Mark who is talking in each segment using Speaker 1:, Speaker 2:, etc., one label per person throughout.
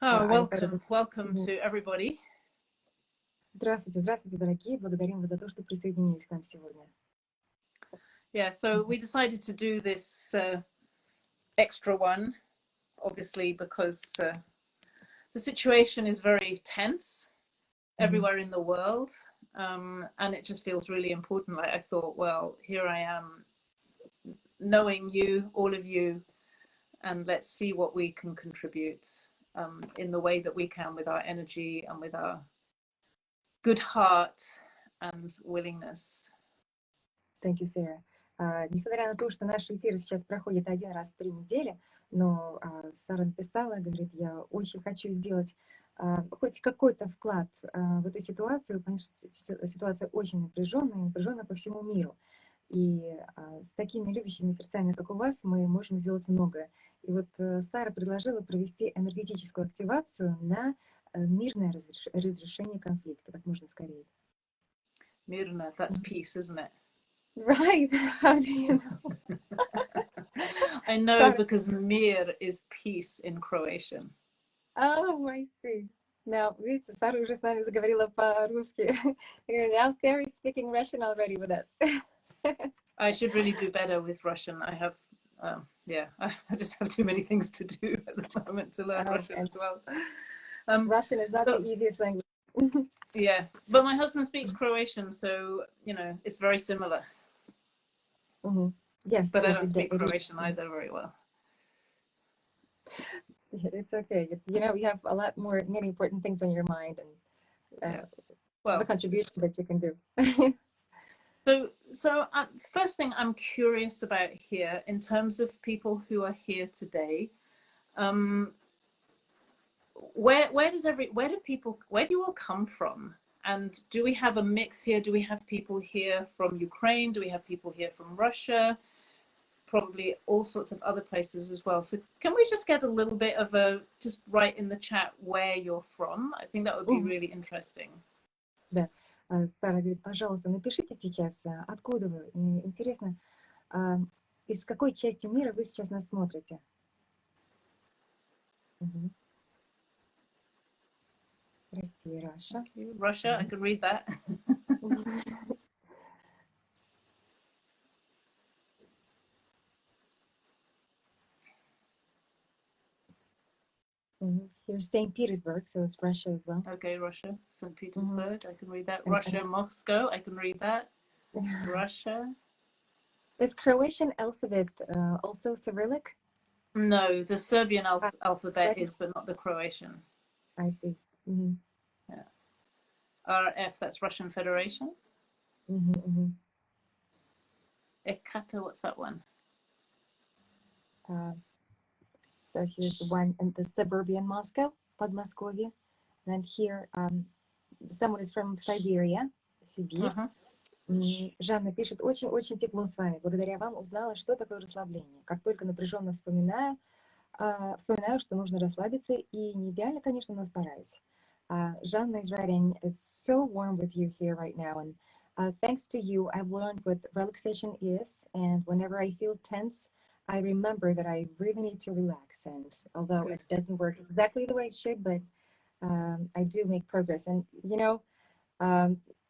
Speaker 1: Oh,
Speaker 2: I thought it
Speaker 1: welcome,
Speaker 2: was.
Speaker 1: welcome
Speaker 2: Мгм.
Speaker 1: to everybody.
Speaker 2: Здравствуйте, здравствуйте, дорогие. Благодарим вас за то, что присоединились к нам сегодня.
Speaker 1: Yeah, so we decided to do this extra one, obviously, because the situation is very tense
Speaker 2: Мгм.
Speaker 1: everywhere in the world, and it just feels really important. Like I thought, well, here I am, knowing you, all of you, and let's see what we can contribute in the way that we can with our energy and with our good heart and willingness.
Speaker 2: Thank you, Sarah. Несмотря на то, что наши эфиры сейчас проходят один раз в 3 недели, но Сара написала, говорит, я очень хочу сделать хоть какой-то вклад в эту ситуацию, потому что ситуация очень напряженная по всему миру. И с такими любящими сердцами, как у вас, мы можем сделать многое. И вот Сара предложила провести энергетическую активацию на мирное разрешение конфликта как можно скорее.
Speaker 1: Mirna, that's peace, isn't it?
Speaker 2: Right? How do you know?
Speaker 1: I know
Speaker 2: Sara.
Speaker 1: because mir is peace in Croatian.
Speaker 2: Oh, I see. Now, видите, Сара уже с нами заговорила по-русски. Now Sarah is speaking Russian already with us.
Speaker 1: I should really do better with Russian. I have, I just have too many things to do at the moment to learn Russian
Speaker 2: And
Speaker 1: as well.
Speaker 2: Russian is not the easiest language.
Speaker 1: Yeah, but my husband speaks Croatian, so you know it's very similar.
Speaker 2: Mm-hmm. Yes,
Speaker 1: but
Speaker 2: yes,
Speaker 1: I don't speak Croatian either very well.
Speaker 2: It's okay. You know, you have a lot more, many important things on your mind, and the contribution that you can do.
Speaker 1: So first thing I'm curious about here, in terms of people who are here today, where do you all come from? And do we have a mix here? Do we have people here from Ukraine? Do we have people here from Russia? Probably all sorts of other places as well. So can we just get a little bit of just write in the chat where you're from? I think that would be really interesting.
Speaker 2: Да, Сара говорит, пожалуйста, напишите сейчас, откуда вы. Интересно, из какой части мира вы сейчас нас смотрите? Россия, Russia.
Speaker 1: Russia, I can read that.
Speaker 2: Here's St. Petersburg, so it's Russia as well.
Speaker 1: Okay, Russia, St. Petersburg, I can read that. Russia, Moscow, I can read that. Russia.
Speaker 2: Is Croatian alphabet also Cyrillic?
Speaker 1: No, the Serbian alphabet is, but not the Croatian.
Speaker 2: I see.
Speaker 1: Yeah. RF, that's Russian Federation. Ekata, what's that one?
Speaker 2: So here's the one in the suburban Moscow, Podmoskovье. And here, someone is from Siberia, Сибирь. Жанна пишет, очень-очень тепло с вами. Благодаря вам узнала, что такое расслабление. Как только напряженно вспоминаю, что нужно расслабиться. И не идеально, конечно, но стараюсь. Жанна is writing, it's so warm with you here right now. And thanks to you, I've learned what relaxation is. And whenever I feel tense, I remember that I really need to relax. And although it doesn't work exactly the way it should, but I do make progress. And, you know,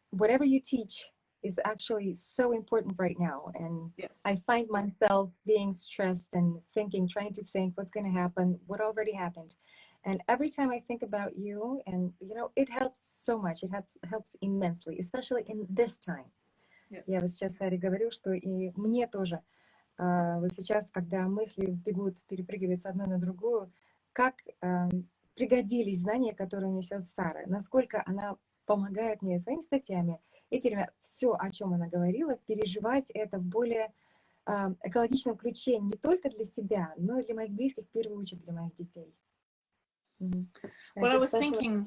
Speaker 2: whatever you teach is actually so important right now. And I find myself being stressed and trying to think what's going to happen, what already happened. And every time I think about you, and, you know, it helps so much. It helps immensely, especially in this time. Я вот сейчас Саре говорю, что и мне тоже вот сейчас, когда мысли бегут, перепрыгивают с одной на другую, как пригодились знания, которые несет Сара, насколько она помогает мне своими статьями, эфирами, все, о чем она говорила, переживать это в более экологичном ключе не только для себя, но и для моих близких, в первую очередь для моих детей.
Speaker 1: Well, I was thinking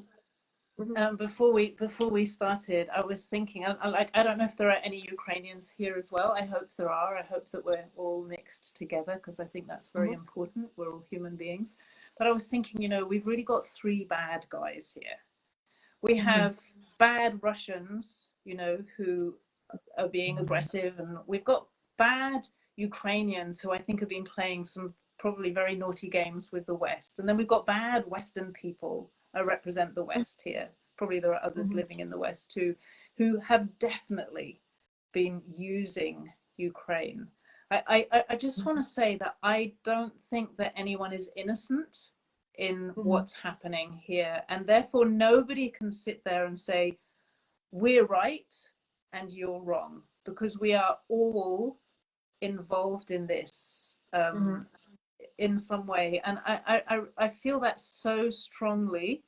Speaker 1: before we started, I was thinking, I don't know if there are any Ukrainians here as well. I hope there are. I hope that we're all mixed together, because I think that's very important. We're all human beings. But I was thinking, you know, we've really got three bad guys here. We have bad Russians, you know, who are being aggressive, and we've got bad Ukrainians who I think have been playing some probably very naughty games with the West. And then we've got bad Western people represent the West here. Probably there are others living in the West too, who have definitely been using Ukraine. I just want to say that I don't think that anyone is innocent in what's happening here. And therefore, nobody can sit there and say, we're right and you're wrong, because we are all involved in this in some way. And I feel that so strongly,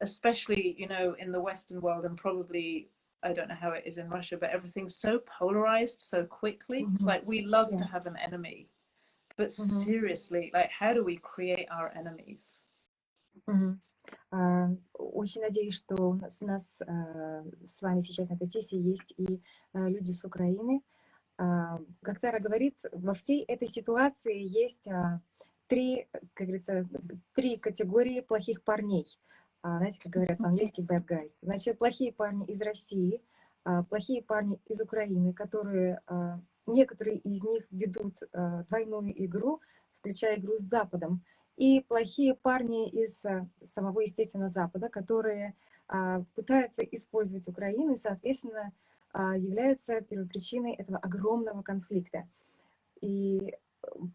Speaker 1: especially, you know, in the Western world, and probably, I don't know how it is in Russia, but everything's so polarized so quickly. It's like we love to have an enemy, but seriously, like, how do we create our enemies?
Speaker 2: Очень надеюсь, что у нас с вами сейчас на этой сессии есть и люди с Украины. Как Сара говорит, во всей этой ситуации есть три, как говорится, три категории плохих парней. Знаете, как говорят по-английски bad guys. Значит, плохие парни из России, плохие парни из Украины, которые, некоторые из них ведут двойную игру, включая игру с Западом, и плохие парни из самого, естественно, Запада, которые пытаются использовать Украину и, соответственно, являются первопричиной этого огромного конфликта. И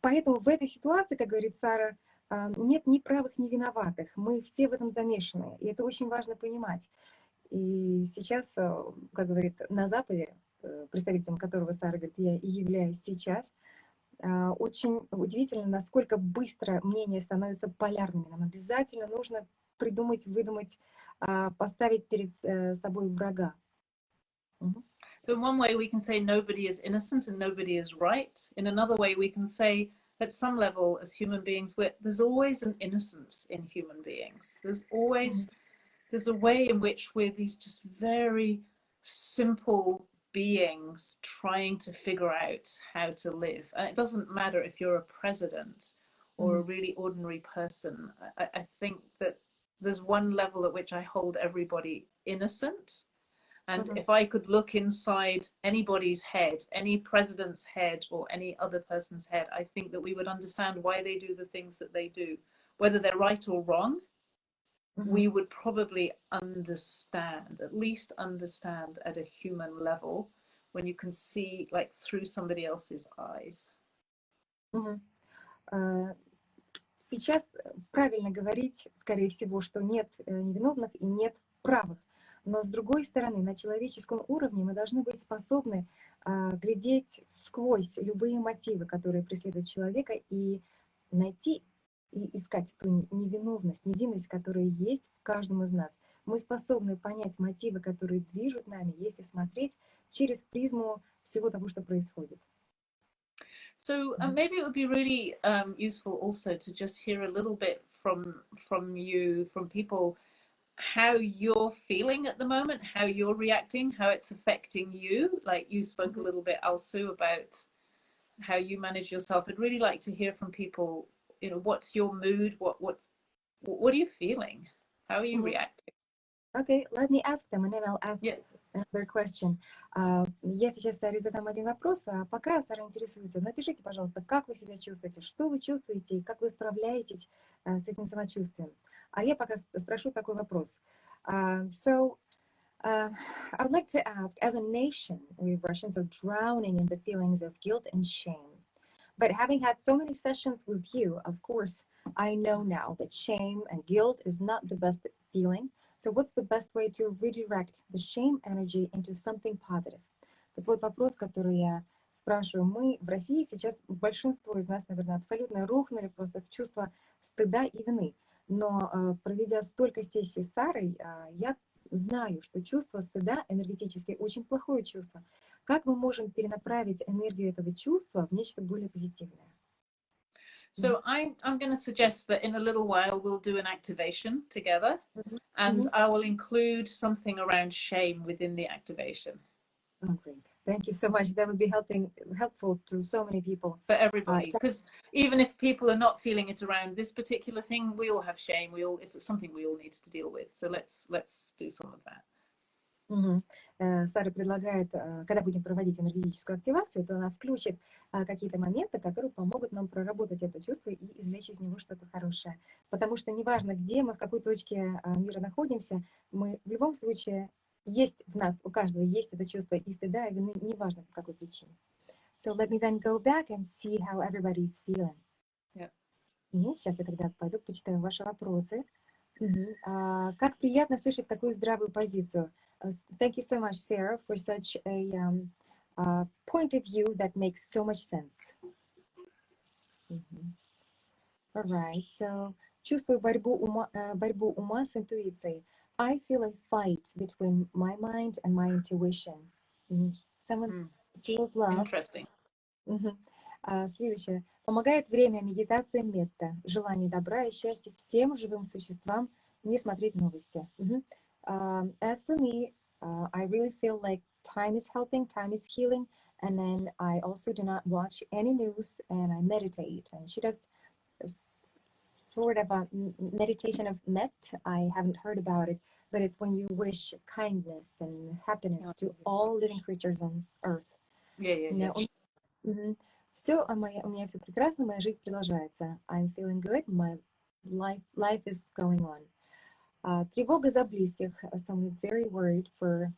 Speaker 2: поэтому в этой ситуации, как говорит Сара, нет ни правых, ни виноватых. Мы все в этом замешаны, и это очень важно понимать. И сейчас, как говорит, на Западе, представителем которого Сара говорит, я и являюсь сейчас, очень удивительно, насколько быстро мнения становятся полярными. Нам обязательно нужно придумать, выдумать, поставить перед собой врага.
Speaker 1: So in one way we can say nobody is innocent and nobody is right. In another way we can say at some level as human beings, there's always an innocence in human beings. There's always, there's a way in which we're these just very simple beings trying to figure out how to live. And it doesn't matter if you're a president or a really ordinary person. I think that there's one level at which I hold everybody innocent. And if I could look inside anybody's head, any president's head or any other person's head, I think that we would understand why they do the things that they do. Whether they're right or wrong, we would probably understand, at least understand at a human level, when you can see like through somebody else's eyes.
Speaker 2: Сейчас правильно говорить, скорее всего, что нет невиновных и нет правых. Но с другой стороны, на человеческом уровне мы должны быть способны глядеть сквозь любые мотивы, которые преследуют человека, и найти и искать ту невинность, которая есть в каждом из нас. Мы способны понять мотивы, которые движут нами, если смотреть через призму всего того, что происходит.
Speaker 1: So maybe it would be really useful also to just hear a little bit from you, from people, how you're feeling at the moment, how you're reacting, how it's affecting you. Like you spoke a little bit, Alsu, about how you manage yourself. I'd really like to hear from people, you know, what's your mood? What are you feeling? How are you reacting?
Speaker 2: Okay, let me ask them, and then I'll ask another question. Я сейчас Саре задам один вопрос, а пока Сара интересуется, напишите, пожалуйста, как вы себя чувствуете, что вы чувствуете, и как вы справляетесь с этим самочувствием. А я пока спрошу такой вопрос. So, I'd like to ask, as a nation, we Russians are drowning in the feelings of guilt and shame. But having had so many sessions with you, of course, I know now that shame and guilt is not the best feeling. So what's the best way to redirect the shame energy into something positive? Так вот вопрос, который я спрашиваю. Мы в России сейчас, большинство из нас, наверное, абсолютно рухнули просто в чувство стыда и вины. Но проведя столько сессий с Сарой, я знаю, что чувство стыда энергетически очень плохое чувство. Как мы можем перенаправить энергию этого чувства в нечто более позитивное?
Speaker 1: So I'm going to suggest that in a little while we'll do an activation together, and I will include something around shame within the activation.
Speaker 2: Oh, great. Thank you so much. That would be helpful to so many people.
Speaker 1: For everybody, because even if people are not feeling it around this particular thing, we all have shame. It's something we all need to deal with. So let's do some of that.
Speaker 2: Мгм. Сара предлагает, когда будем проводить энергетическую активацию, то она включит какие-то моменты, которые помогут нам проработать это чувство и извлечь из него что-то хорошее. Потому что неважно, где мы, в какой точке мира находимся, мы в любом случае есть в нас, у каждого есть это чувство и стыда, и вины, неважно по какой причине. So let me then go back and see how everybody's feeling.
Speaker 1: Yeah.
Speaker 2: Сейчас я тогда пойду почитаю ваши вопросы. Как приятно слышать такую здравую позицию. Thank you so much, Sarah, for such a point of view that makes so much sense. All right, so чувствую борьбу ума с интуицией. I feel a fight between my mind and my intuition. Someone feels love.
Speaker 1: Interesting.
Speaker 2: Следующее. Помогает время, медитация, метта. Желание добра и счастья всем живым существам, не смотреть новости. As for me, I really feel like time is helping, time is healing, and then I also do not watch any news and I meditate. And she does sort of a meditation of met. I haven't heard about it, but it's when you wish kindness and happiness to all living creatures on earth.
Speaker 1: Yeah.
Speaker 2: Все, у меня все прекрасно, моя жизнь продолжается. I'm feeling good, my life is going on. Тревога за близких. Someone is very worried for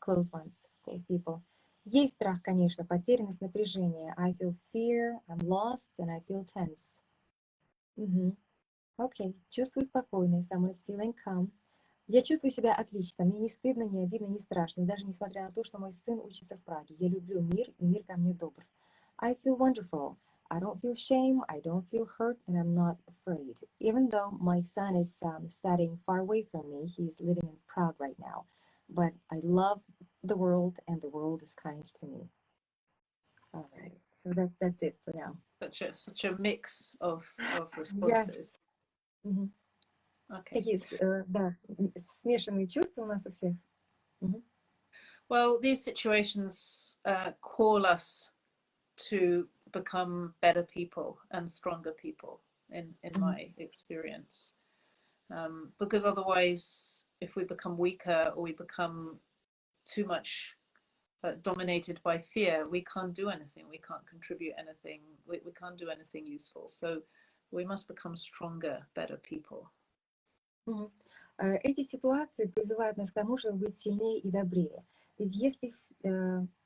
Speaker 2: close ones, close people. Есть страх, конечно, потерянность, напряжение. I feel fear, I'm lost, and I feel tense. Окей, чувствую спокойно. Someone is feeling calm. Я чувствую себя отлично. Мне не стыдно, не обидно, не страшно. Даже несмотря на то, что мой сын учится в Праге. Я люблю мир, и мир ко мне добр. I feel wonderful. I don't feel shame. I don't feel hurt, and I'm not afraid. Even though my son is studying far away from me, he's living in Prague right now. But I love the world, and the world is kind to me. All right. So that's it for now.
Speaker 1: Such a mix of
Speaker 2: Yes.
Speaker 1: responses. Okay.
Speaker 2: Такие, да, смешанные чувства у нас у всех.
Speaker 1: Well, these situations call us to become better people and stronger people, in my experience. Because otherwise, if we become weaker or we become too much dominated by fear, we can't do anything. We can't contribute anything. We can't do anything useful. So we must become stronger, better people.
Speaker 2: Эти ситуации призывают нас к тому, чтобы быть сильнее и добрее. Ведь если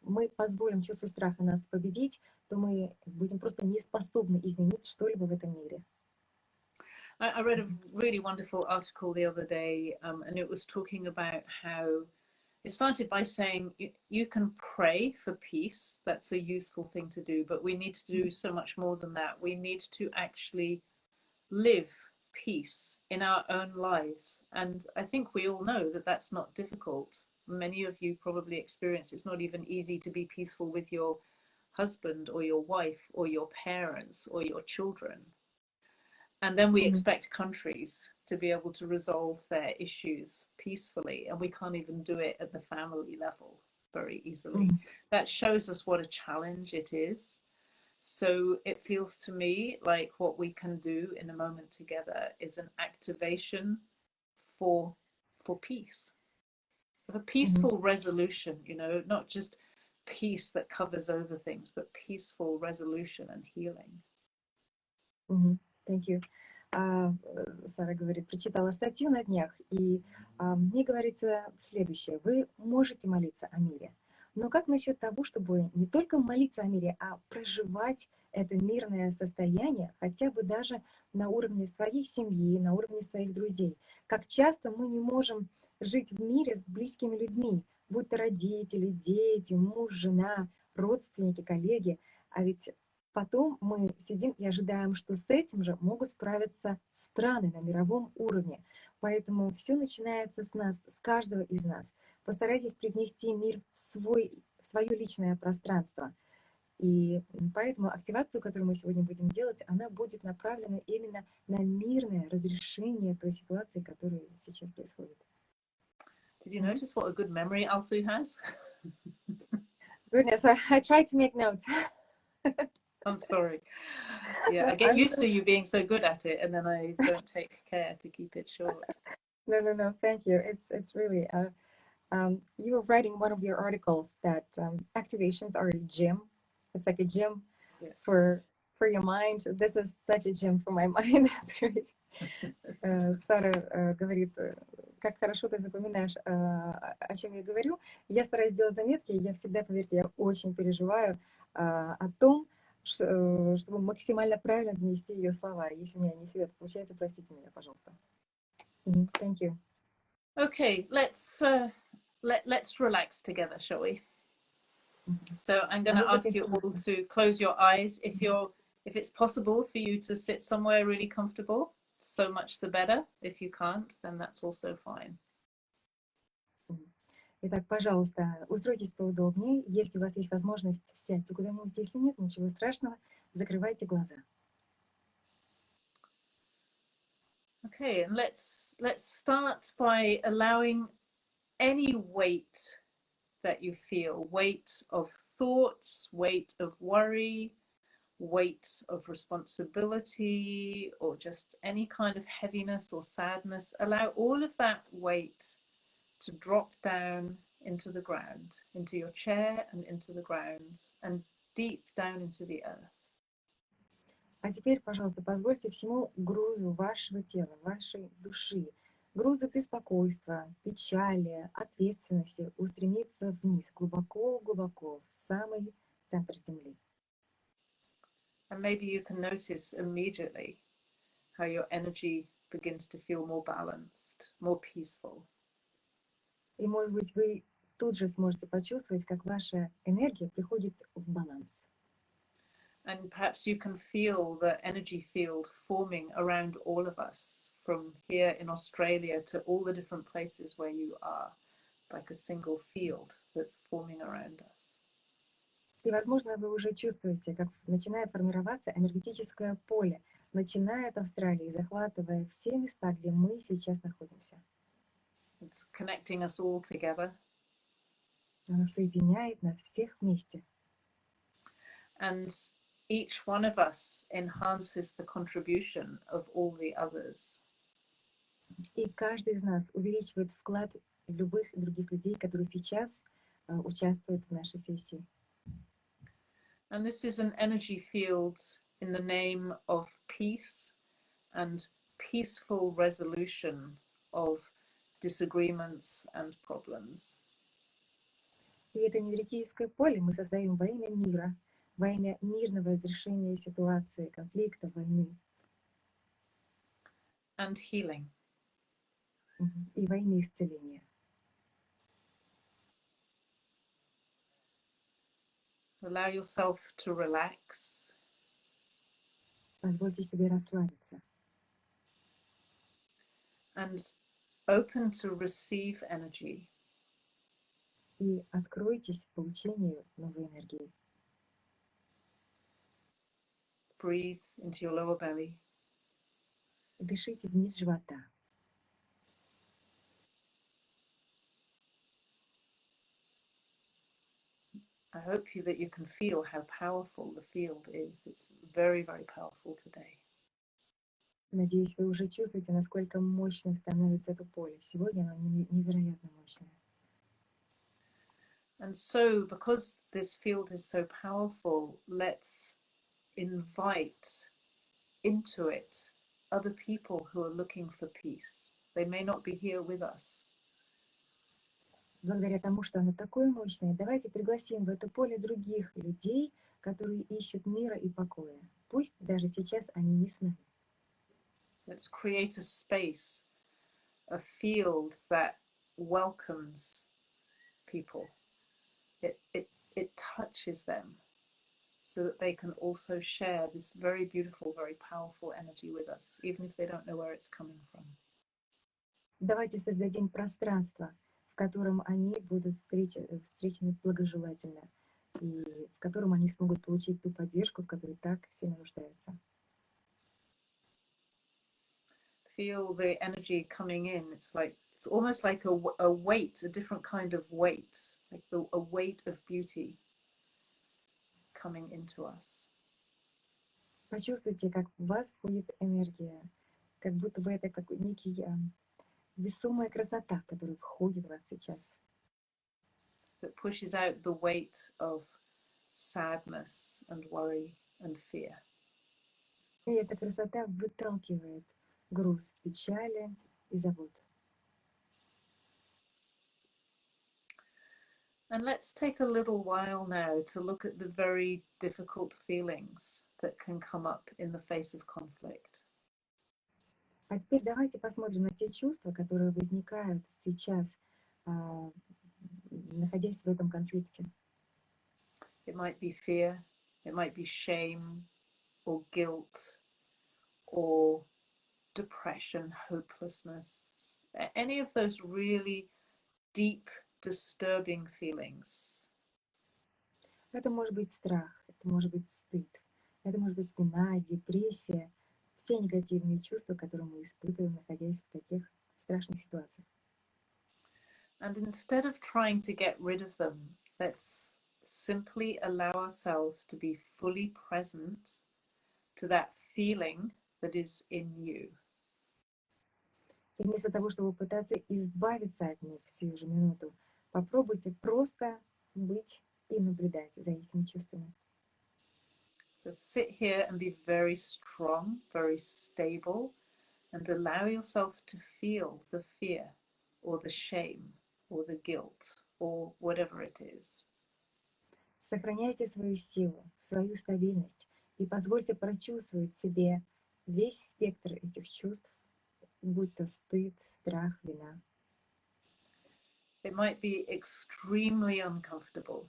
Speaker 2: мы позволим чувству страха нас победить, то мы будем просто не способны изменить что-либо в этом мире.
Speaker 1: I read a really wonderful article the other day, and it was talking about how it started by saying you can pray for peace. That's a useful thing to do, but we need to do so much more than that. We need to actually live peace in our own lives. And I think we all know that that's not difficult. Many of you probably experience it's not even easy to be peaceful with your husband or your wife or your parents or your children. And then we expect countries to be able to resolve their issues peacefully, and we can't even do it at the family level very easily. That shows us what a challenge it is. So it feels to me like what we can do in a moment together is an activation for peace, of a peaceful resolution, not just peace that covers over things, but peaceful resolution and healing.
Speaker 2: Thank you. Сара говорит, прочитала статью на днях, и мне говорится следующее. Вы можете молиться о мире, но как насчет того, чтобы не только молиться о мире, а проживать это мирное состояние, хотя бы даже на уровне своей семьи, на уровне своих друзей? Как часто мы не можем жить в мире с близкими людьми, будь то родители, дети, муж, жена, родственники, коллеги, а ведь потом мы сидим и ожидаем, что с этим же могут справиться страны на мировом уровне. Поэтому все начинается с нас, с каждого из нас. Постарайтесь привнести мир в свое личное пространство. И поэтому активацию, которую мы сегодня будем делать, она будет направлена именно на мирное разрешение той ситуации, которая сейчас происходит.
Speaker 1: Did you notice what a good memory Alsu has?
Speaker 2: Goodness, I tried to make notes.
Speaker 1: I'm sorry. Yeah, I get used to you being so good at it, and then I don't take care to keep it short.
Speaker 2: No, thank you. It's really You were writing one of your articles that activations are a gym. It's like a gym for your mind. This is such a gym for my mind. Сара говорит, как хорошо ты запоминаешь, о чем я говорю. Я стараюсь делать заметки, я всегда, поверьте, я очень переживаю о том, чтобы максимально правильно донести ее слова. Если у меня не всегда это получается, простите меня, пожалуйста. Thank you.
Speaker 1: Okay, let's relax together, shall we? So I'm going to ask you all to close your eyes. If it's possible for you to sit somewhere really comfortable, so much the better. If you can't, then that's also fine.
Speaker 2: Итак, пожалуйста, устройтесь поудобнее. Если у вас есть возможность, сядьте куда-нибудь. Если нет, ничего страшного, закрывайте глаза.
Speaker 1: Okay, and let's start by allowing any weight that you feel, weight of thoughts, weight of worry, weight of responsibility, or just any kind of heaviness or sadness. Allow all of that weight to drop down into the ground, into your chair and into the ground, and deep down into the earth.
Speaker 2: А теперь, пожалуйста, позвольте всему грузу вашего тела, вашей души, грузу беспокойства, печали, ответственности устремиться вниз, глубоко-глубоко, в самый центр Земли.
Speaker 1: And maybe you can notice immediately how your energy begins to feel more balanced, more peaceful.
Speaker 2: И, может быть, вы тут же сможете почувствовать, как ваша энергия приходит в баланс.
Speaker 1: And perhaps you can feel the energy field forming around all of us, from here in Australia to all the different places where you are, like a single field that's forming around us.
Speaker 2: И, возможно, вы уже чувствуете, как начинает формироваться энергетическое поле, начиная от Австралии, захватывая все места, где мы сейчас находимся.
Speaker 1: It's connecting us all together.
Speaker 2: Оно соединяет нас всех вместе.
Speaker 1: And each one of us enhances the contribution of all the others.
Speaker 2: И каждый из нас увеличивает вклад любых других людей, которые сейчас участвуют в нашей сессии.
Speaker 1: And this is an energy field in the name of peace and peaceful resolution of disagreements and problems.
Speaker 2: И это энергетическое поле мы создаем во имя мира, во имя мирного разрешения ситуации, конфликта, войны.
Speaker 1: And healing.
Speaker 2: И во имя исцеления.
Speaker 1: Allow yourself to relax.
Speaker 2: Позвольте себе расслабиться.
Speaker 1: And open to receive energy.
Speaker 2: И откройтесь получению новой энергии.
Speaker 1: Breathe into your lower belly.
Speaker 2: Дышите вниз живота.
Speaker 1: I hope that you can feel how powerful the field is. It's very, very powerful today.
Speaker 2: Надеюсь, вы уже чувствуете, насколько мощным становится это поле. Сегодня оно невероятно мощное.
Speaker 1: And so, because this field is so powerful, let's invite into it other people who are looking for peace. They may not be here with us.
Speaker 2: Благодаря тому, что оно такое мощное, давайте пригласим в это поле других людей, которые ищут мира и покоя. Пусть даже сейчас они не с нами.
Speaker 1: Let's create a space, a field that welcomes people. It touches them so that they can also share this very beautiful, very powerful energy with us, even if they don't know where it's coming from.
Speaker 2: Давайте создадим пространство, в котором они будут встречены благожелательно, и в котором они смогут получить ту поддержку, в которой так сильно нуждаются.
Speaker 1: Feel the energy coming in. It's almost like a weight, a different kind of weight, like a weight of beauty coming into us.
Speaker 2: Почувствуйте, как в вас входит энергия, как будто бы это как некий весомая красота, которая входит в вас сейчас.
Speaker 1: that pushes out the weight of sadness and worry and fear.
Speaker 2: И эта красота выталкивает груз печали и забот.
Speaker 1: And let's take a little while now to look at the very difficult feelings that can come up in the face of conflict.
Speaker 2: А теперь давайте посмотрим на те чувства, которые возникают сейчас, находясь в этом конфликте.
Speaker 1: It might be fear, it might be shame or guilt or depression, hopelessness, any of those really deep, disturbing feelings.
Speaker 2: Это может быть страх, это может быть стыд, это может быть вина, депрессия, все негативные чувства, которые мы испытываем, находясь в таких страшных ситуациях.
Speaker 1: And instead of trying to get rid of them, let's simply allow ourselves to be fully present to that feeling that is in you.
Speaker 2: И вместо того, чтобы пытаться избавиться от них сию же минуту, попробуйте просто быть и наблюдать за этими чувствами.
Speaker 1: So sit here and be very strong, very stable, and allow yourself to feel the fear or the shame or the guilt or whatever it is.
Speaker 2: Сохраняйте свою силу, свою стабильность и позвольте прочувствовать себе весь спектр этих чувств, будь то стыд, страх, вина.
Speaker 1: It might be extremely uncomfortable.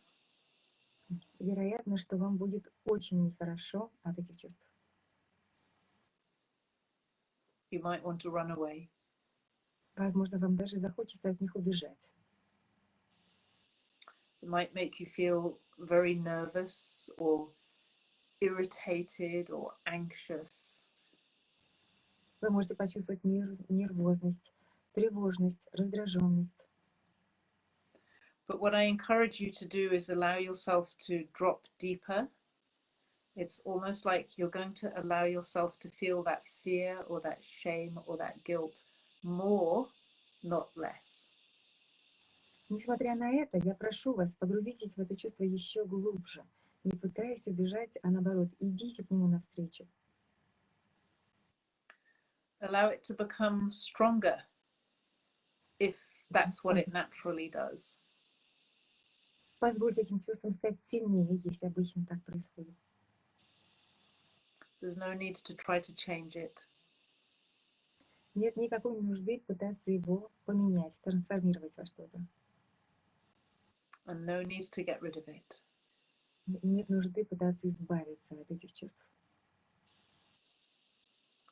Speaker 2: Вероятно, что вам будет очень нехорошо от этих чувств.
Speaker 1: You might want to run away.
Speaker 2: Возможно, вам даже захочется от них убежать.
Speaker 1: It might make you feel very nervous or irritated or anxious.
Speaker 2: Вы можете почувствовать нервозность, тревожность, раздраженность.
Speaker 1: But what I encourage you to do is allow yourself to drop deeper. It's almost like you're going to allow yourself to feel that fear or that shame or that guilt more, not less.
Speaker 2: Несмотря на это, я прошу вас, погрузитесь в это чувство еще глубже, не пытаясь убежать, а наоборот, идите к нему навстречу.
Speaker 1: Allow it to become stronger if that's what it naturally does.
Speaker 2: Позвольте этим чувствам стать сильнее, если обычно так происходит.
Speaker 1: There's no need to try to change it.
Speaker 2: Нет никакой нужды пытаться его поменять, трансформировать во что-то.
Speaker 1: And no need to get rid of it.
Speaker 2: Нет нужды пытаться избавиться от этих чувств.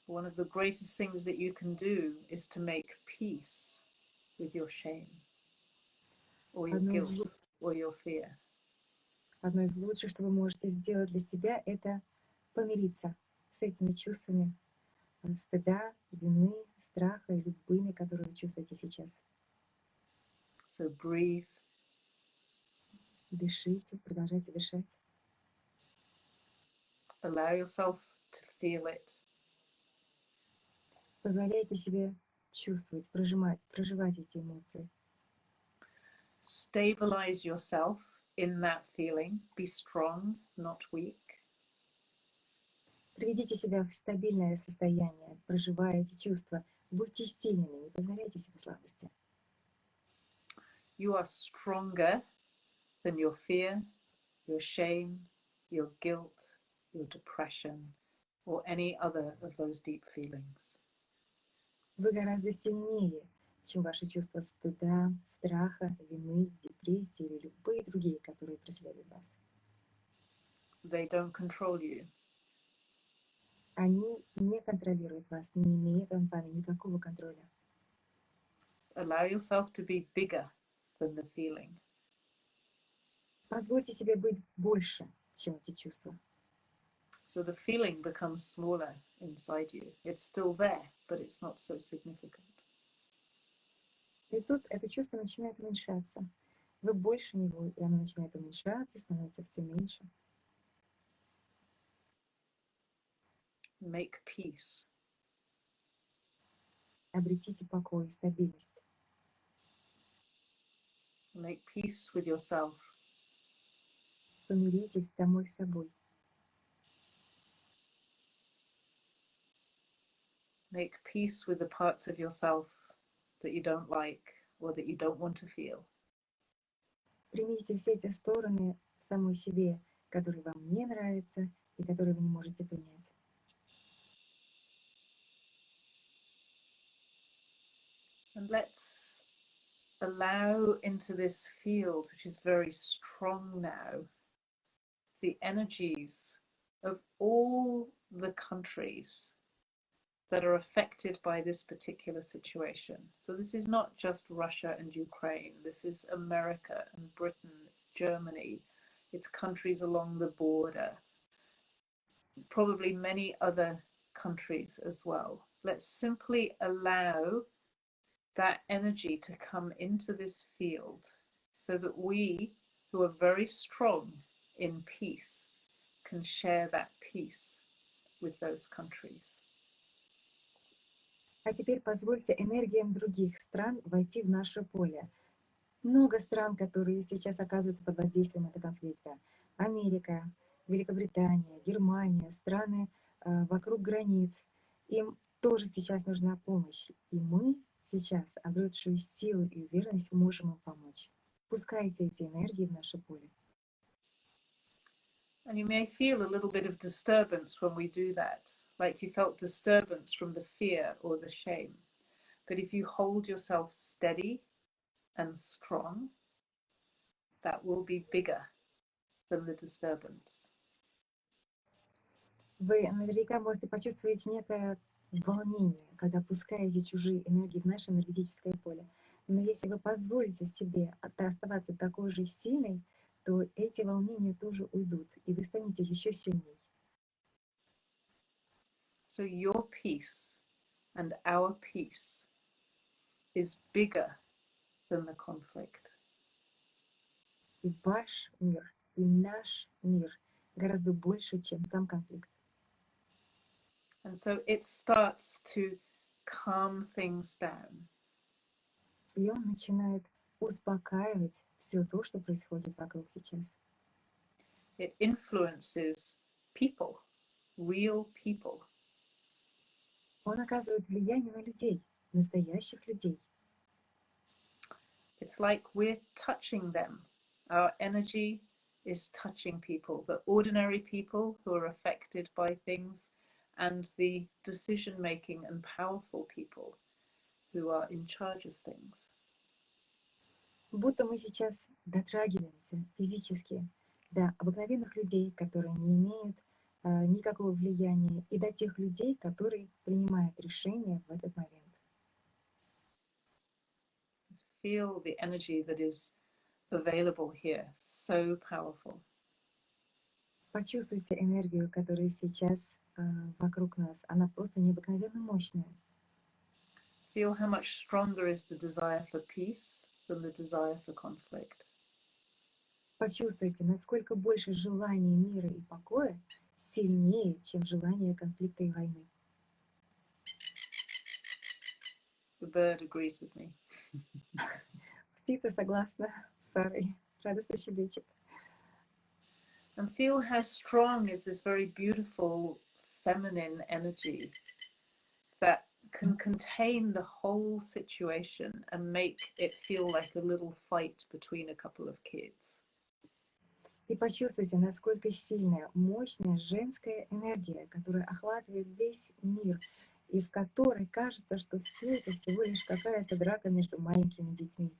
Speaker 1: One of the greatest things that you can do is to make peace with your shame or your guilt or your fear.
Speaker 2: Одно из лучших, что вы можете сделать для себя, это помириться с этими чувствами стыда, вины, страха и любыми, которые вы чувствуете сейчас.
Speaker 1: So breathe.
Speaker 2: Дышите, продолжайте дышать.
Speaker 1: Allow yourself to feel it.
Speaker 2: Позволяйте себе чувствовать, проживать эти эмоции.
Speaker 1: Stabilize yourself in that feeling. Be strong, not weak.
Speaker 2: Приведите себя в стабильное состояние, проживая эти чувства. Будьте сильными, не позволяйте себе слабости.
Speaker 1: You are stronger than your fear, your shame, your guilt, your depression, or any other of those deep feelings.
Speaker 2: Вы гораздо сильнее, чем ваши чувства стыда, страха, вины, депрессии или любые другие, которые преследуют вас.
Speaker 1: They don't control you.
Speaker 2: Они не контролируют вас, не имеют над вами никакого контроля.
Speaker 1: Allow yourself to be bigger than the feeling.
Speaker 2: Позвольте себе быть больше, чем эти чувства.
Speaker 1: So the feeling becomes smaller inside you. It's still there, but it's not so significant.
Speaker 2: И тут это чувство начинает уменьшаться. Вы больше него, и оно начинает уменьшаться, становится все меньше.
Speaker 1: Make peace.
Speaker 2: Обретите покой, стабильность.
Speaker 1: Make peace with yourself.
Speaker 2: Помиритесь с самой собой.
Speaker 1: Make peace with the parts of yourself that you don't like or that you don't want to feel.
Speaker 2: Примите все те стороны самой себе, которые вам не нравятся и которые вы не можете принять.
Speaker 1: And let's allow into this field, which is very strong now, the energies of all the countries that are affected by this particular situation. So this is not just Russia and Ukraine, this is America and Britain, it's Germany, it's countries along the border, probably many other countries as well. Let's simply allow that energy to come into this field so that we, who are very strong in peace, can share that peace with those countries.
Speaker 2: А теперь позвольте энергиям других стран войти в наше поле. Много стран, которые сейчас оказываются под воздействием этого конфликта. Америка, Великобритания, Германия, страны вокруг границ. Им тоже сейчас нужна помощь. И мы сейчас, обретшие силы и уверенность, можем им помочь. Пускайте эти энергии в наше поле.
Speaker 1: And you may feel a little bit of disturbance when we do that, like you felt disturbance from the fear or the shame. But if you hold yourself steady and strong, that will be bigger than the disturbance.
Speaker 2: Вы наверняка можете почувствовать некое волнение, когда пускаете чужие энергии в наше энергетическое поле. Но если вы позволите себе оставаться такой же сильной, то эти волнения тоже уйдут, и вы станете еще сильней.
Speaker 1: So your peace and our peace is bigger than the conflict.
Speaker 2: И ваш мир, и наш мир гораздо больше, чем сам конфликт.
Speaker 1: And so it starts to calm things down.
Speaker 2: И он начинает успокаивать все то, что происходит вокруг сейчас.
Speaker 1: It influences people, real people.
Speaker 2: Он оказывает влияние на людей, настоящих людей.
Speaker 1: It's like we're touching them. Our energy is touching people, the ordinary people who are affected by things, and the decision-making and powerful people who are in charge of things.
Speaker 2: Будто мы сейчас дотрагиваемся физически до обыкновенных людей, которые не имеют никакого влияния, и до тех людей, которые принимают решения в этот момент.
Speaker 1: Feel the energy that is available here, so powerful.
Speaker 2: Почувствуйте энергию, которая сейчас вокруг нас. Она просто необыкновенно мощная.
Speaker 1: Feel how much stronger is the desire for peace than the desire for conflict.
Speaker 2: Почувствуйте, насколько больше желание мира и покоя сильнее, чем желание конфликта и войны.
Speaker 1: The bird agrees with me.
Speaker 2: Птица согласна с Сарой, радостно щебечет.
Speaker 1: And feel how strong is this very beautiful feminine energy that can contain the whole situation and make it feel like a little fight between a couple of kids.
Speaker 2: И почувствуйте, насколько сильная, мощная женская энергия, которая охватывает весь мир, и в которой кажется, что все это всего лишь какая-то драка между маленькими детьми.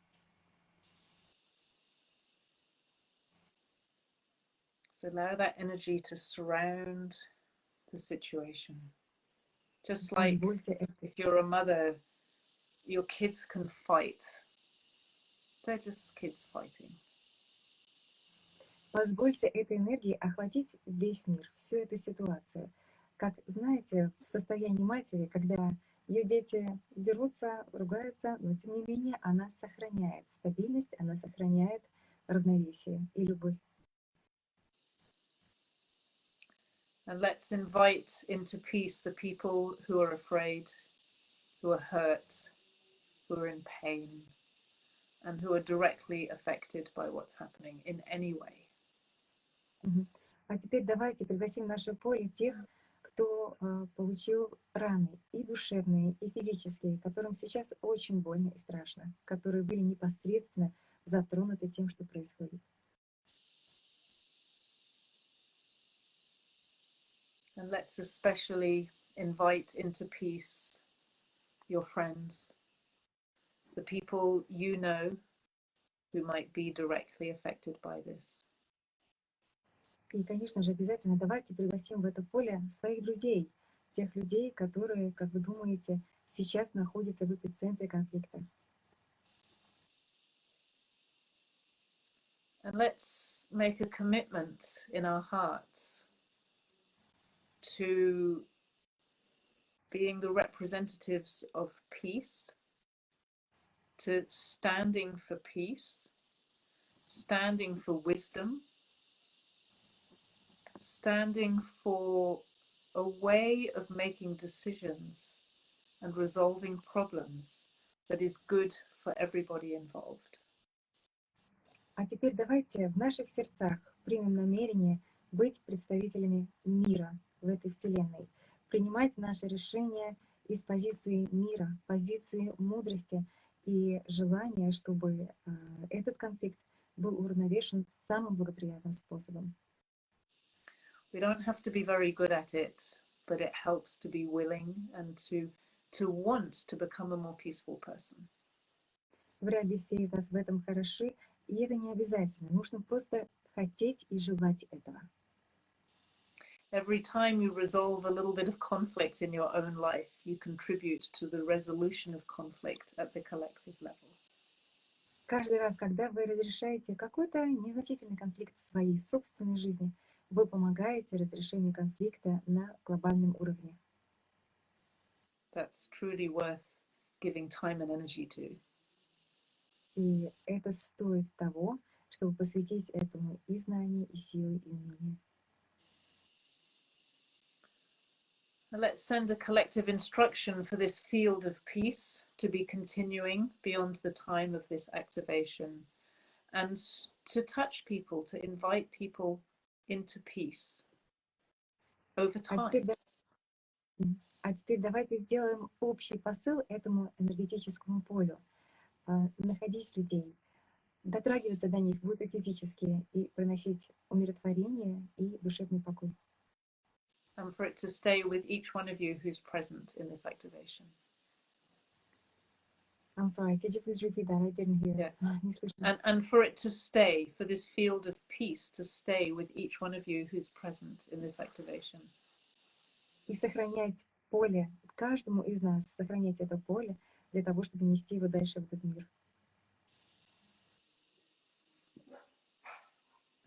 Speaker 1: So allow that energy to surround the situation. Just like if you're a mother, your kids can fight. They're just kids fighting.
Speaker 2: Позвольте этой энергии охватить весь мир, всю эту ситуацию. Как, знаете, в состоянии матери, когда ее дети дерутся, ругаются, но тем не менее она сохраняет стабильность, она сохраняет равновесие и любовь.
Speaker 1: And let's invite into peace the people who are afraid, who are hurt, who are in pain, and who are directly affected by what's happening in any way.
Speaker 2: А теперь давайте пригласим в наше поле тех, кто получил раны и душевные, и физические, которым сейчас очень больно и страшно, которые были непосредственно затронуты тем, что происходит.
Speaker 1: And let's especially invite into peace your friends, the people you know who might be directly affected by this.
Speaker 2: И, конечно же, обязательно давайте пригласим в это поле своих друзей, тех людей, которые, как вы думаете, сейчас находятся в эпицентре конфликта.
Speaker 1: And let's make a commitment in our hearts to being the representatives of peace, to standing for peace, standing for wisdom, standing for a way of making decisions and resolving problems that is good for everybody involved.
Speaker 2: А теперь давайте в наших сердцах примем намерение быть представителями мира в этой вселенной, принимать наши решения из позиции мира, позиции мудрости и желания, чтобы этот конфликт был уравновешен самым благоприятным способом.
Speaker 1: We don't have to be very good at it, but it helps to be willing and to want to become a more peaceful person.
Speaker 2: Вряд ли все из нас в этом хороши, и это не обязательно. Нужно просто хотеть и желать этого.
Speaker 1: Every time you resolve a little bit of conflict in your own life, you contribute to the resolution of conflict at the collective level.
Speaker 2: Каждый раз, когда вы разрешаете какой-то незначительный конфликт в своей собственной жизни, вы помогаете разрешению конфликта на глобальном уровне.
Speaker 1: That's truly worth giving time and energy to.
Speaker 2: И это стоит того, чтобы посвятить этому и знания, и силы, и умения.
Speaker 1: Let's send a collective instruction for this field of peace to be continuing beyond the time of this activation and to touch people, to invite people into peace over time.
Speaker 2: А теперь давайте сделаем общий посыл этому энергетическому полю. Находить людей, дотрагиваться до них будто физически и приносить умиротворение и душевный покой.
Speaker 1: And for it to stay with each one of you who's present in this activation.
Speaker 2: I'm sorry, could you please repeat that? I didn't hear.
Speaker 1: Yeah. And for it to stay, for this field of peace to stay with each one of you who's present in this activation.
Speaker 2: И сохранять поле, каждому из нас сохранять это поле для того, чтобы нести его дальше в этот мир.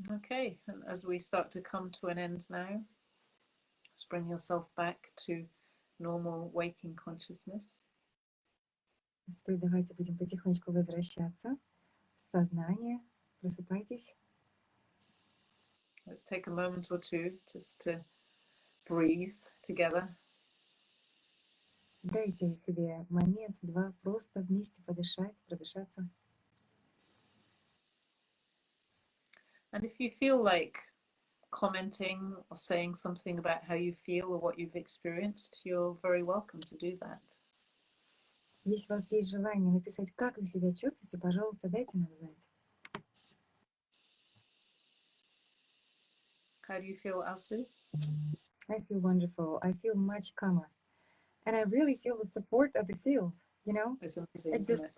Speaker 1: Okay, and as we start to come to an end now, just bring yourself back to normal waking consciousness.
Speaker 2: Теперь давайте будем потихонечку возвращаться в сознание. Просыпайтесь.
Speaker 1: Let's take a moment or two just to breathe together.
Speaker 2: Дайте себе момент, два, просто вместе подышать, продышаться.
Speaker 1: And if you feel like commenting or saying something about how you feel or what you've experienced, you're very welcome to do that.
Speaker 2: Если у вас есть желание написать, как вы себя чувствуете, пожалуйста, дайте нам знать.
Speaker 1: How do you feel, Alsu?
Speaker 2: I feel wonderful. I feel much calmer. And I really feel the support of the field, you know?
Speaker 1: It's amazing, isn't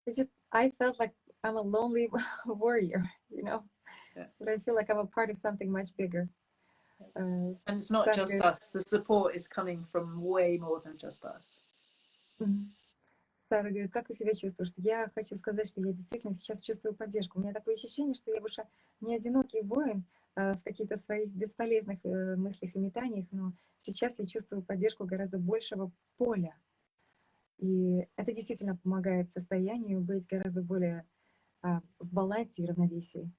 Speaker 2: it? I felt like I'm a lonely warrior, you know?
Speaker 1: Yeah.
Speaker 2: But I feel like I'm a part of something much bigger.
Speaker 1: And it's not just us. The support is coming from way more than just us.
Speaker 2: Сара говорит, как ты себя чувствуешь? Я хочу сказать, что я действительно сейчас чувствую поддержку. У меня такое ощущение, что я больше не одинокий воин в каких-то своих бесполезных мыслях и метаниях, но сейчас я чувствую поддержку гораздо большего поля. И это действительно помогает состоянию быть гораздо более в балансе и равновесии.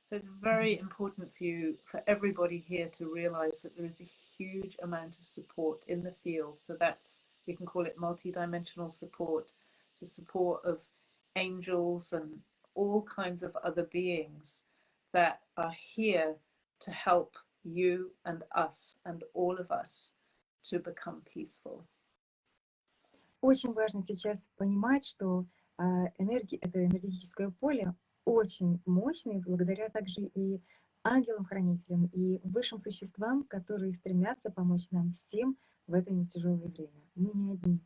Speaker 1: It's very important for everybody here to realize that there is a huge amount of support in the field. So that's, we can call it multi-dimensional support. It's the support of angels and all kinds of other beings that are here to help you and us and all of us to become peaceful.
Speaker 2: Очень важно сейчас понимать, что это энергетическое поле очень мощное, благодаря также и ангелам-хранителям, и высшим существам, которые стремятся помочь нам всем в это нетяжелое время. Мы не одни.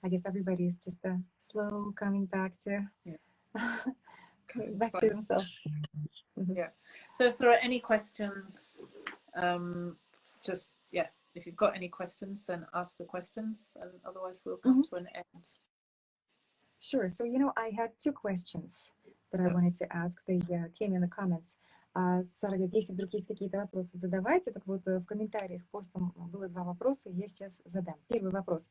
Speaker 2: I guess everybody is just slow coming back to back to themselves.
Speaker 1: Yeah. So if there are any questions, just if you've got any questions, then ask the questions, and otherwise we'll come to an end.
Speaker 2: Sure. So I had two questions that I wanted to ask. They came in the comments. Сара говорит, если вдруг есть какие-то вопросы, задавайте. Так вот, в комментариях постом было два вопроса, я сейчас задам. Первый вопрос.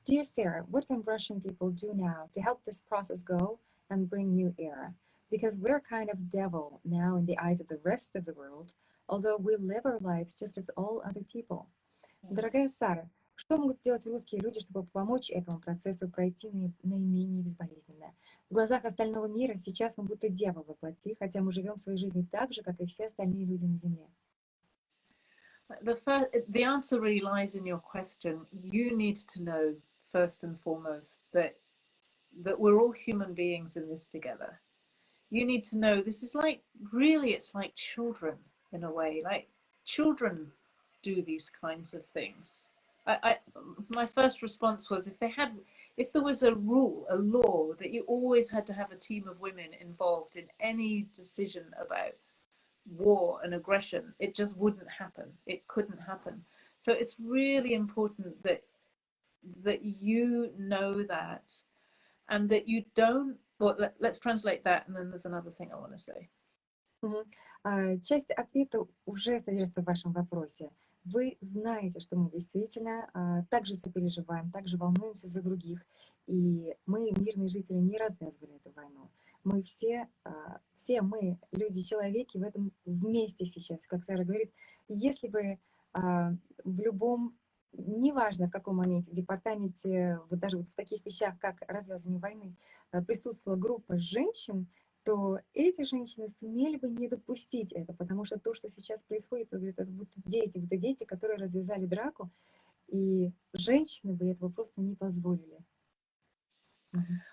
Speaker 2: Dear Sarah, what can Russian people do now to help this process go and bring new era? Because we're kind of devil now in the eyes of the rest of the world, although we live our lives just as all other people. Дорогая Сара, что могут сделать русские люди, чтобы помочь этому процессу пройти наименее безболезненно? В глазах остального мира сейчас мы будто дьявол во плоти, хотя мы живем своей жизнью так же, как и все остальные люди на земле.
Speaker 1: The answer really lies in your question. You need to know first and foremost that we're all human beings in this together. You need to know this is it's like children in a way. Like children do these kinds of things. My first response was if there was a rule, a law that you always had to have a team of women involved in any decision about war and aggression, it just wouldn't happen. It couldn't happen. So it's really important that you know that, and that you don't. Well, let's translate that, and then there's another thing I want to say.
Speaker 2: Часть ответа уже содержится в вашем вопросе. Вы знаете, что мы действительно также сопереживаем, также волнуемся за других, и мы, мирные жители, не развязывали эту войну. Мы все мы, люди-человеки, в этом вместе сейчас, как Сара говорит. Если бы в любом, неважно в каком моменте, в департаменте, вот даже вот в таких вещах, как развязывание войны, присутствовала группа женщин, то эти женщины сумели бы не допустить это, потому что то, что сейчас происходит, это будто дети, которые развязали драку, и женщины бы этого просто не позволили.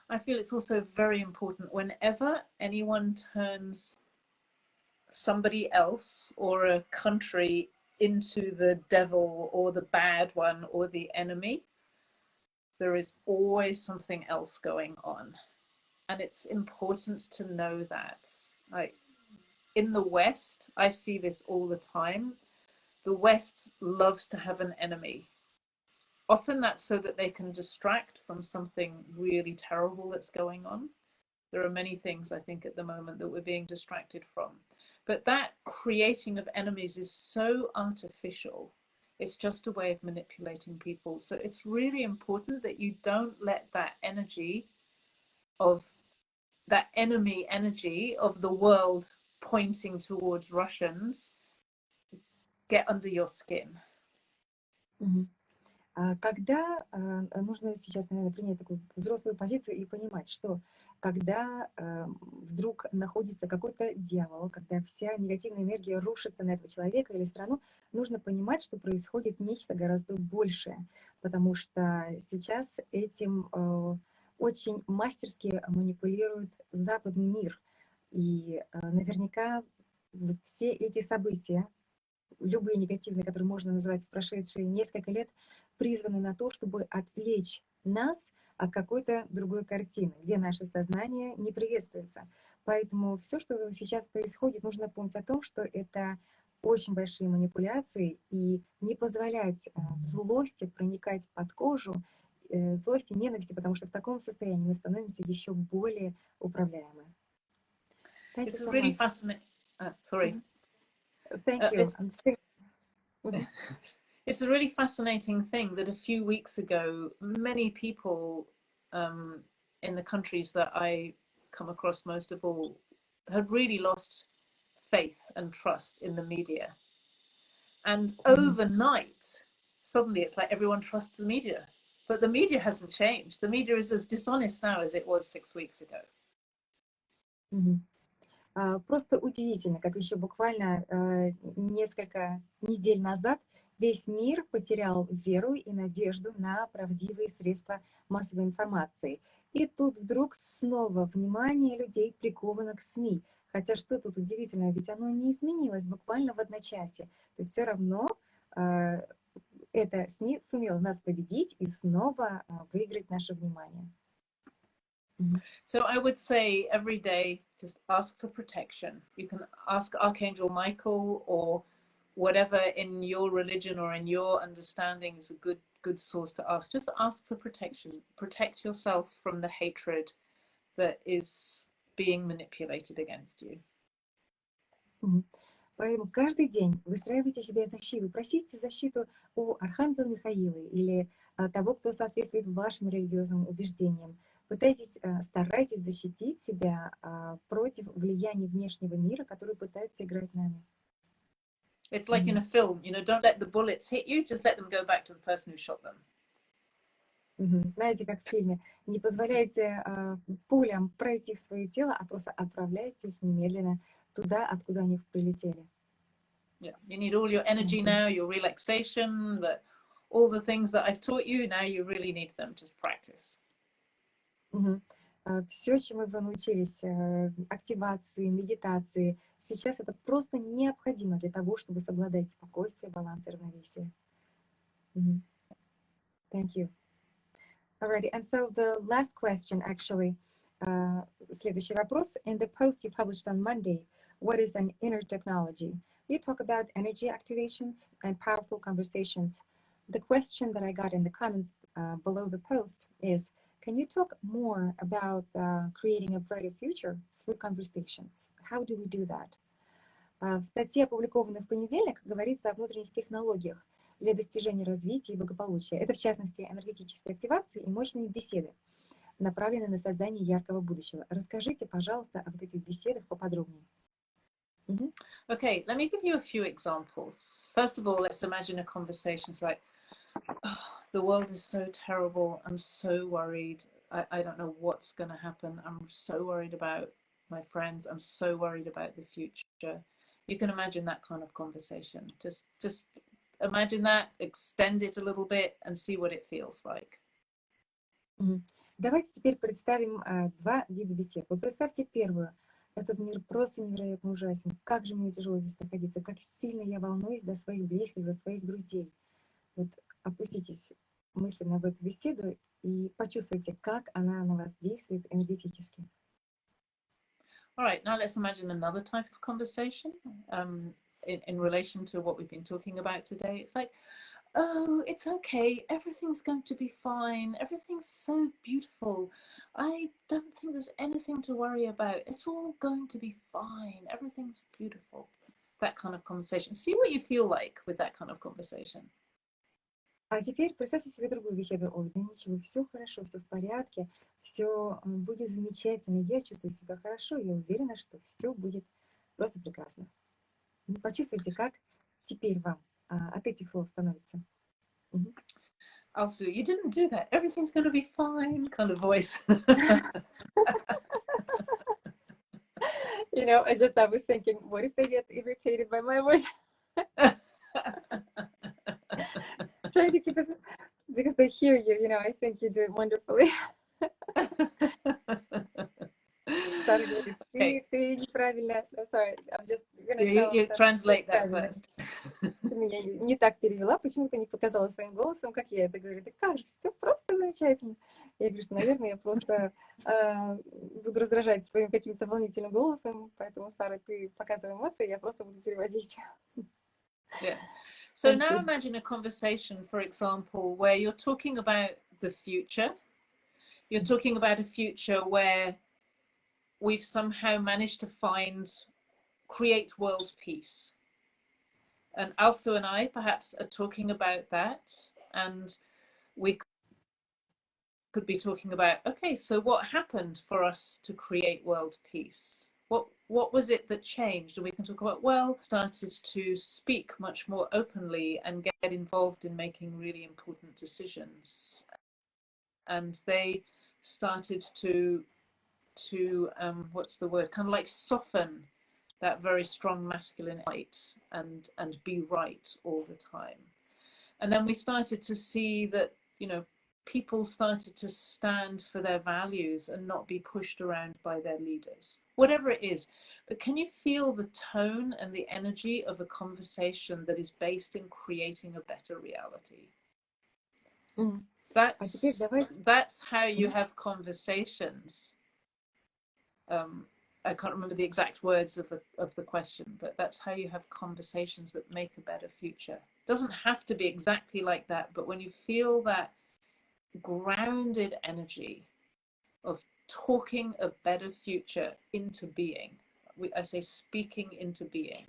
Speaker 1: I feel it's also very important whenever anyone turns somebody else or a country into the devil or the bad one or the enemy, there is always something else going on. And it's important to know that. Like in the West, I see this all the time. The West loves to have an enemy. Often that's so that they can distract from something really terrible that's going on. There are many things, I think, at the moment that we're being distracted from. But that creating of enemies is so artificial. It's just a way of manipulating people. So it's really important that you don't let that energy of that enemy energy of the world pointing towards Russians get under your skin.
Speaker 2: Когда нужно сейчас, наверное, принять такую взрослую позицию и понимать, что когда вдруг находится какой-то дьявол, когда вся негативная энергия рушится на этого человека или страну, нужно понимать, что происходит нечто гораздо большее, потому что сейчас этим очень мастерски манипулирует западный мир. И наверняка все эти события, любые негативные, которые можно назвать в прошедшие несколько лет, призваны на то, чтобы отвлечь нас от какой-то другой картины, где наше сознание не приветствуется. Поэтому все, что сейчас происходит, нужно помнить о том, что это очень большие манипуляции, и не позволять злости проникать под кожу, злости, ненависти, потому что в таком состоянии мы становимся еще более управляемы.
Speaker 1: It's really fascinating. Sorry.
Speaker 2: Thank you.
Speaker 1: It's a really fascinating thing that a few weeks ago, many people in the countries that I come across most of all had really lost faith and trust in the media. And overnight, suddenly it's like everyone trusts the media. But the media hasn't changed. The media is as dishonest now as it was 6 weeks ago.
Speaker 2: Просто удивительно, как еще буквально несколько недель назад весь мир потерял веру и надежду на правдивые средства массовой информации. И тут вдруг снова внимание людей приковано к СМИ. Хотя что тут удивительно, ведь оно не изменилось буквально в одночасье. То есть все равно это СМИ сумело нас победить и снова выиграть наше внимание.
Speaker 1: So I would say every day, just ask for protection. You can ask Archangel Michael or whatever in your religion or in your understanding is a good source to ask. Just ask for protection. Protect yourself from the hatred that is being manipulated against you.
Speaker 2: Поэтому каждый день выстраивайте себе защиту, просите защиту у Архангела Михаила или того, кто соответствует вашим религиозным убеждениям. Пытайтесь, старайтесь защитить себя против влияния внешнего мира, который пытается играть нами.
Speaker 1: It's like in a film, you know, don't let the bullets hit you, just let them go back to the person who shot them.
Speaker 2: Знаете, как в фильме, не позволяйте пулям пройти в свое тело, а просто отправляйте их немедленно туда, откуда они прилетели.
Speaker 1: Yeah, you need all your energy now, your relaxation, all the things that I've taught you, now you really need them, just practice.
Speaker 2: Все, чему вы научились, активации, медитации, сейчас это просто необходимо для того, чтобы соблюдать спокойствие, баланс и равновесие. Thank you. Alrighty, and so the last question, actually, следующий вопрос. In the post you published on Monday, what is an inner technology? You talk about energy activations and powerful conversations. The question that I got in the comments below the post is, can you talk more about creating a brighter future through conversations? How do we do that? В статье, опубликованной в понедельник, говорится о внутренних технологиях для достижения развития и благополучия. Это, в частности, энергетическая активация и мощные беседы, направленные на создание яркого будущего. Расскажите, пожалуйста, о вот этих беседах поподробнее.
Speaker 1: Okay, let me give you a few examples. First of all, let's imagine a conversation. It's like, oh, the world is so terrible. I'm so worried. I don't know what's going to happen. I'm so worried about my friends. I'm so worried about the future. You can imagine that kind of conversation. Just imagine that, extend it a little bit and see what it feels like.
Speaker 2: Давайте теперь представим два вида бесед. Вот представьте первую. Этот мир просто невероятно ужасен. Как же мне тяжело здесь находиться, как сильно я волнуюсь за своих близких, за своих друзей. Вот опуститесь мысленно в эту беседу и почувствуйте, как она на вас действует энергетически.
Speaker 1: All right, now let's imagine another type of conversation in relation to what we've been talking about today. It's like, oh, it's okay, everything's going to be fine, everything's so beautiful, I don't think there's anything to worry about, it's all going to be fine, everything's beautiful. That kind of conversation. See what you feel like with that kind of conversation.
Speaker 2: А теперь представьте себе другую беседу. Ой, да ничего, все хорошо, все в порядке, все будет замечательно, я чувствую себя хорошо, я уверена, что все будет просто прекрасно. Почувствуйте, как теперь вам от этих слов становится.
Speaker 1: Also, you didn't do that. Everything's going to be fine kind of voice.
Speaker 2: You know, I was thinking, what if they get irritated by my voice? Try to keep it, because they hear you, you know, I think you do it wonderfully. Ты неправильно. I'm sorry, I'm just gonna tell
Speaker 1: you translate that first.
Speaker 2: Ты меня не так перевела, почему ты не показала своим голосом, как я это говорю. Да как же, все просто замечательно. Я говорю, что, наверное, я просто буду раздражать своим каким-то волнительным голосом, поэтому, Сара, ты показывай эмоции, я просто буду переводить.
Speaker 1: Yeah. So now imagine a conversation, for example, where you're talking about the future. You're talking about a future where we've somehow managed to create world peace. And Alsu and I perhaps are talking about that, and we could be talking about, okay, so what happened for us to create world peace? what was it that changed? And we can talk about, well, started to speak much more openly and get involved in making really important decisions. And they started to what's the word? Kind of like soften that very strong masculine light and be right all the time. And then we started to see that, people started to stand for their values and not be pushed around by their leaders, whatever it is. But can you feel the tone and the energy of a conversation that is based in creating a better reality? That's how you have conversations. I can't remember the exact words of the question, but that's how you have conversations that make a better future. It doesn't have to be exactly like that, but when you feel that grounded energy of talking a better future into being, I say speaking into being,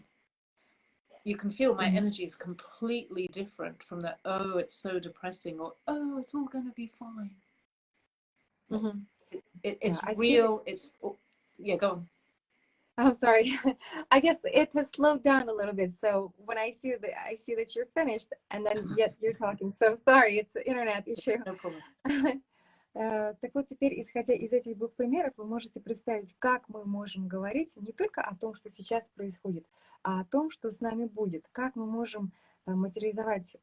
Speaker 1: you can feel my energy is completely different from that, oh, it's so depressing, or oh, it's all going to be fine. It's real. Yeah, go on.
Speaker 2: I'm sorry. I guess it has slowed down a little bit. So when I see that you're finished, and then yet you're talking. So sorry, it's an internet issue.
Speaker 1: No problem.
Speaker 2: Так вот, теперь, исходя из этих двух примеров, вы можете представить, как мы можем говорить не только о том, что сейчас происходит, а о том, что с нами будет. Как мы можем материализовать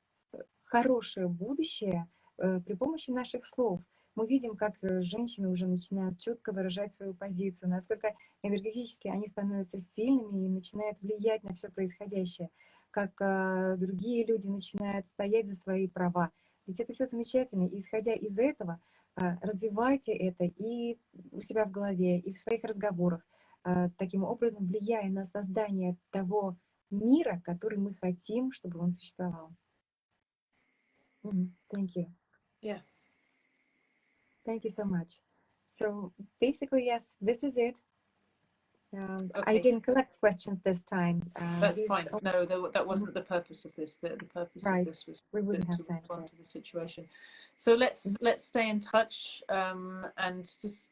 Speaker 2: хорошее будущее при помощи наших слов. Мы видим, как женщины уже начинают четко выражать свою позицию, насколько энергетически они становятся сильными и начинают влиять на все происходящее, как другие люди начинают стоять за свои права. Ведь это все замечательно. И исходя из этого, развивайте это и у себя в голове, и в своих разговорах, таким образом влияя на создание того мира, который мы хотим, чтобы он существовал. Thank you.
Speaker 1: Yeah.
Speaker 2: Thank you so much. So basically, yes, this is it. Okay. I didn't collect questions this time.
Speaker 1: That's fine. No, that wasn't the purpose of this. The purpose of this was
Speaker 2: to
Speaker 1: respond to the situation. So let's stay in touch, and just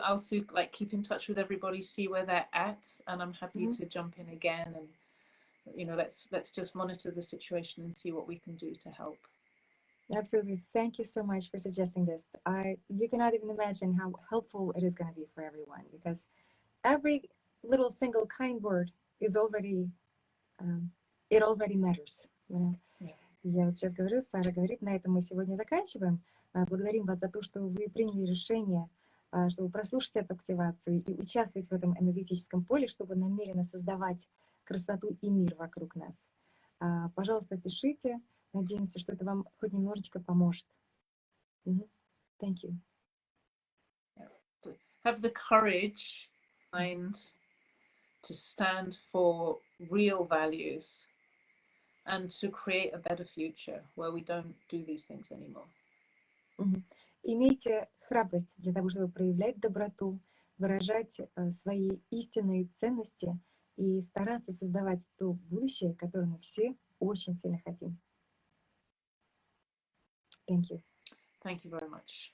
Speaker 1: I'll like keep in touch with everybody, see where they're at, and I'm happy to jump in again, and let's just monitor the situation and see what we can do to help.
Speaker 2: Absolutely. Thank you so much for suggesting this. You cannot even imagine how helpful it is going to be for everyone, because every little single kind word is already, it already matters. Я вот сейчас говорю, Сара говорит, на этом мы сегодня заканчиваем. Благодарим вас за то, что вы приняли решение, чтобы прослушать эту активацию и участвовать в этом энергетическом поле, чтобы намеренно создавать красоту и мир вокруг нас. Пожалуйста, пишите. Надеемся, что это вам хоть немножечко поможет. Thank you.
Speaker 1: Have the courage to stand for real values and to create a better future where we don't do these things anymore.
Speaker 2: Имейте храбрость для того, чтобы проявлять доброту, выражать свои истинные ценности и стараться создавать то будущее, которое мы все очень сильно хотим. Thank you.
Speaker 1: Thank you very much.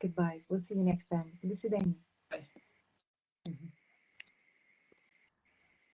Speaker 2: Goodbye. We'll see you next time. До свидания.
Speaker 1: Bye.